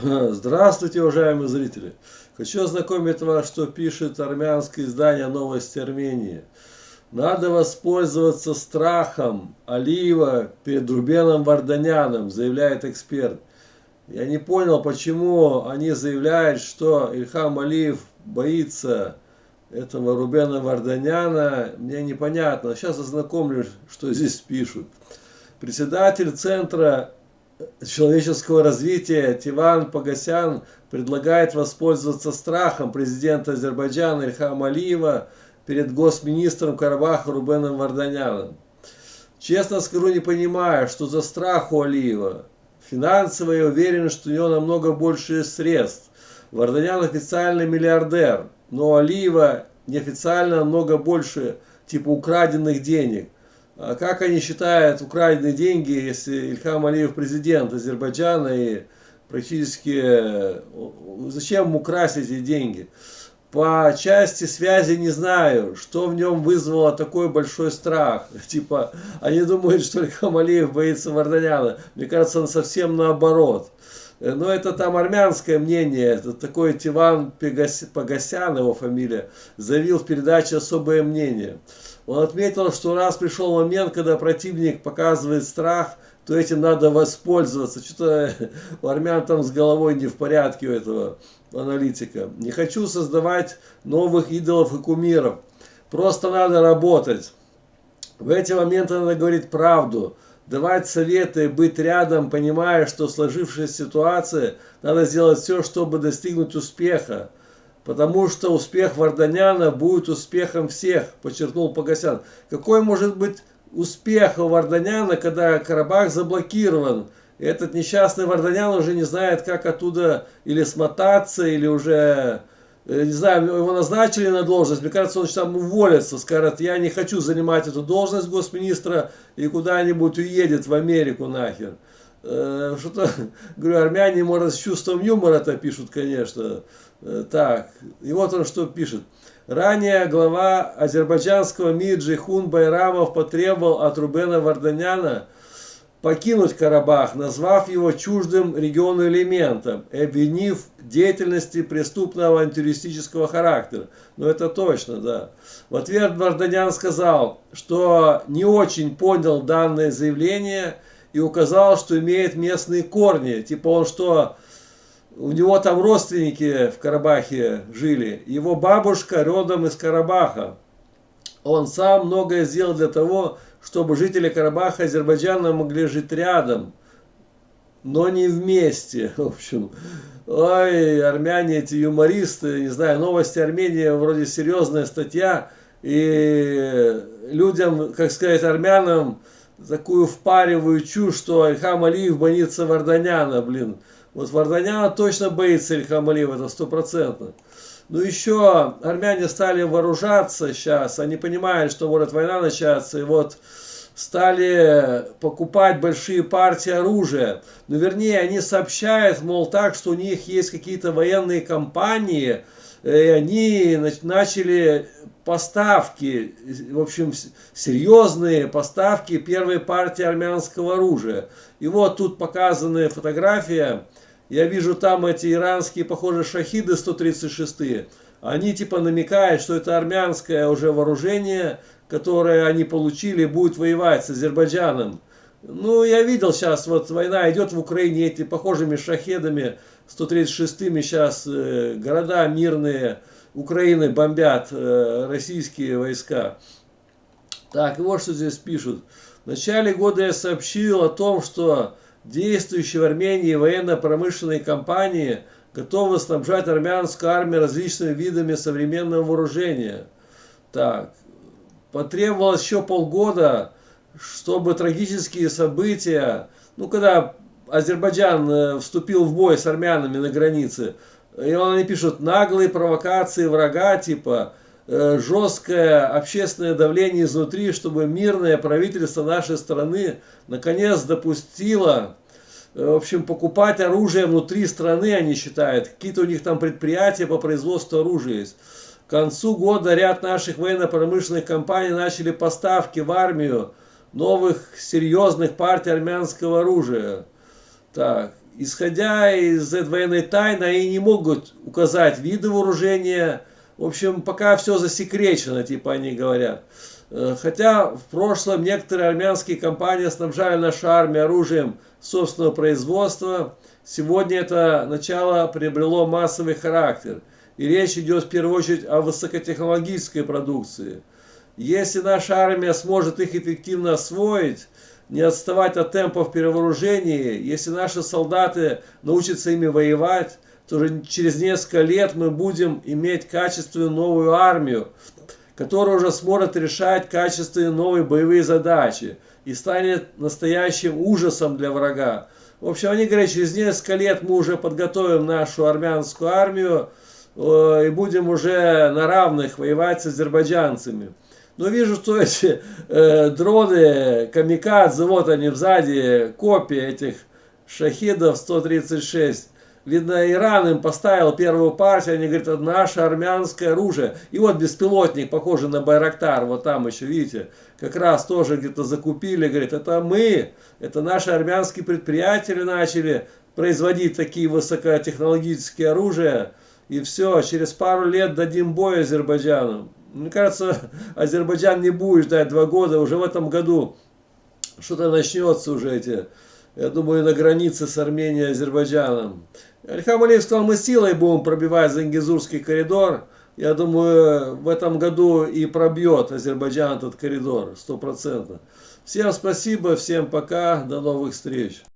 Здравствуйте, уважаемые зрители! Хочу ознакомить вас, что пишет армянское издание «Новости Армении». Надо воспользоваться страхом Алиева перед Рубеном Варданяном, заявляет эксперт. Я не понял, почему они заявляют, что Ильхам Алиев боится этого Рубена Варданяна. Мне непонятно. Сейчас ознакомлюсь, что здесь пишут. Председатель Центра человеческого развития Тиван Погосян предлагает воспользоваться страхом президента Азербайджана Ильхама Алиева перед госминистром Карабаха Рубеном Варданяном. Честно скажу, не понимаю, что за страх у Алиева. Финансово я уверен, что у него намного больше средств. Варданян официально миллиардер, но у Алиева неофициально намного больше типа украденных денег. А как они считают украденные деньги, если Ильхам Алиев президент Азербайджана и практически зачем ему красть эти деньги? По части связи не знаю, что в нем вызвало такой большой страх. Типа, они думают, что Ильхам Алиев боится Варданяна. Мне кажется, он совсем наоборот. Но это там армянское мнение. Это такой Тиван Погосян, его фамилия, заявил в передаче «Особое мнение». Он отметил, что раз пришел момент, когда противник показывает страх, то этим надо воспользоваться. Что-то у армян там с головой не в порядке у этого аналитика. Не хочу создавать новых идолов и кумиров. Просто надо работать. В эти моменты надо говорить правду, давать советы, быть рядом, понимая, что в сложившейся ситуации надо сделать все, чтобы достигнуть успеха. Потому что успех Варданяна будет успехом всех, подчеркнул Погосян. Какой может быть успех у Варданяна, когда Карабах заблокирован? И этот несчастный Варданян уже не знает, как оттуда или смотаться, или уже, не знаю, его назначили на должность. Мне кажется, он там уволится, скажет, я не хочу занимать эту должность госминистра и куда-нибудь уедет в Америку нахер. Что-то, говорю, армяне, может, с чувством юмора-то пишут, конечно. Так, и вот он что пишет. Ранее глава азербайджанского МИД Джейхун Байрамов потребовал от Рубена Варданяна покинуть Карабах, назвав его чуждым региону элементом, обвинив в деятельности преступного авантюристического характера. Ну это точно, да. В ответ Варданян сказал, что не очень понял данное заявление и указал, что имеет местные корни. Типа он что, у него там родственники в Карабахе жили. Его бабушка родом из Карабаха. Он сам многое сделал для того, чтобы жители Карабаха и Азербайджана могли жить рядом, но не вместе. В общем, ой, армяне эти юмористы, не знаю, новости Армении вроде серьезная статья. И людям, как сказать, армянам такую впаривают чушь, что Ильхам Алиев боится Варданяна, блин. Вот Варданяна точно боится Ильхам Алиев, это 100%. Ну еще армяне стали вооружаться сейчас, они понимают, что может война начаться, и вот стали покупать большие партии оружия. Ну вернее, они сообщают, мол, так, что у них есть какие-то военные компании, и они начали поставки, в общем, серьезные поставки первой партии армянского оружия. И вот тут показаны фотография. Я вижу там эти иранские, похоже, шахиды 136-е. Они типа намекают, что это армянское уже вооружение, которое они получили, будет воевать с Азербайджаном. Ну, я видел сейчас, вот война идет в Украине, эти похожими шахедами 136-ми сейчас города мирные Украины бомбят российские войска. Так, и вот что здесь пишут. В начале года я сообщил о том, что действующие в Армении военно-промышленные компании готовы снабжать армянскую армию различными видами современного вооружения. Так, потребовалось еще полгода, чтобы трагические события, ну, когда Азербайджан вступил в бой с армянами на границе, и они пишут, наглые провокации врага, типа, жесткое общественное давление изнутри, чтобы мирное правительство нашей страны наконец допустило, в общем, покупать оружие внутри страны, они считают. Какие-то у них там предприятия по производству оружия есть. К концу года ряд наших военно-промышленных компаний начали поставки в армию новых серьезных партий армянского оружия. Так, исходя из этой военной тайны, они не могут указать виды вооружения. В общем, пока все засекречено, типа они говорят. Хотя в прошлом некоторые армянские компании снабжали нашу армию оружием собственного производства, сегодня это начало приобрело массовый характер. И речь идет в первую очередь о высокотехнологической продукции. Если наша армия сможет их эффективно освоить, не отставать от темпов перевооружения, если наши солдаты научатся ими воевать, то уже через несколько лет мы будем иметь качественную новую армию, которая уже сможет решать качественные новые боевые задачи и станет настоящим ужасом для врага. В общем, они говорят, через несколько лет мы уже подготовим нашу армянскую армию и будем уже на равных воевать с азербайджанцами. Но вижу, что эти дроны камикадзе, вот они сзади, копии этих шахидов 136. Видно, Иран им поставил первую партию, они говорят, это наше армянское оружие. И вот беспилотник, похожий на Байрактар, вот там еще, видите, как раз тоже где-то закупили, говорит, это мы, это наши армянские предприятия начали производить такие высокотехнологические оружия. И все, через пару лет дадим бой Азербайджану. Мне кажется, Азербайджан не будет ждать 2 года, уже в этом году что-то начнется уже эти, я думаю, на границе с Арменией и Азербайджаном. Ильхам Алиев сказал, мы силой будем пробивать Зангезурский коридор. Я думаю, в этом году и пробьет Азербайджан этот коридор, 100%. Всем спасибо, всем пока, до новых встреч.